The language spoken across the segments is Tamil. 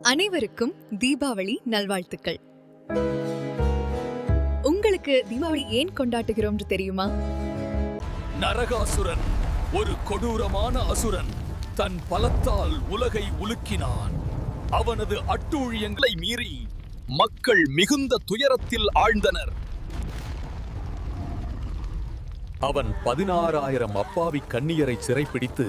அனைவருக்கும் தீபாவளி நல்வாழ்த்துக்கள். உங்களுக்கு தீபாவளி ஏன் கொண்டாடுகிறோம் தெரியுமா? நரகாசுரன் ஒரு கொடூரமான அசுரன் தன் பலத்தால் உலகை உலுக்கினான். அவனது அட்டூழியங்களை மீறி மக்கள் மிகுந்த துயரத்தில் ஆழ்ந்தனர். அவன் 16,000 அப்பாவி கன்னியரை சிறைப்பிடித்து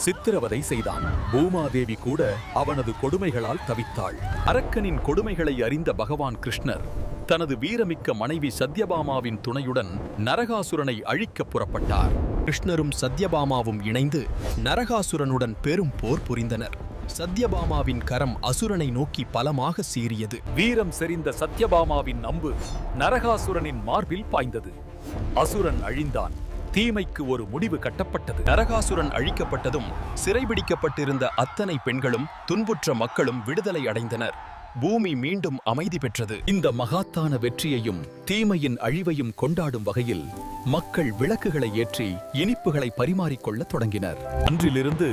சித்திரவதை செய்தான். பூமாதேவி கூட அவனது கொடுமைகளால் தவித்தாள். அரக்கனின் கொடுமைகளை அறிந்த பகவான் கிருஷ்ணர் தனது வீரமிக்க மனைவி சத்யபாமாவின் துணையுடன் நரகாசுரனை அழிக்க புறப்பட்டார். கிருஷ்ணரும் சத்யபாமாவும் இணைந்து நரகாசுரனுடன் பெரும் போர் புரிந்தனர். சத்யபாமாவின் கரம் அசுரனை நோக்கி பலமாக சீறியது. வீரம் செறிந்த சத்யபாமாவின் அம்பு நரகாசுரனின் மார்பில் பாய்ந்தது. அசுரன் அழிந்தான். தீமைக்கு ஒரு முடிவு கட்டப்பட்டது. நரகாசுரன் அழிக்கப்பட்டதும் சிறைபிடிக்கப்பட்டிருந்த அத்தனை பெண்களும் துன்புற்ற மக்களும் விடுதலை அடைந்தனர். பூமி மீண்டும் அமைதி பெற்றது. இந்த மகாத்தான வெற்றியையும் தீமையின் அழிவையும் கொண்டாடும் வகையில் மக்கள் விளக்குகளை ஏற்றி இனிப்புகளை பரிமாறிக்கொள்ள தொடங்கினர். அன்றிலிருந்து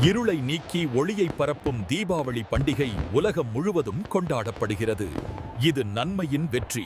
இருளை நீக்கி ஒளியை பரப்பும் தீபாவளி பண்டிகை உலகம் முழுவதும் கொண்டாடப்படுகிறது. இது நன்மையின் வெற்றி.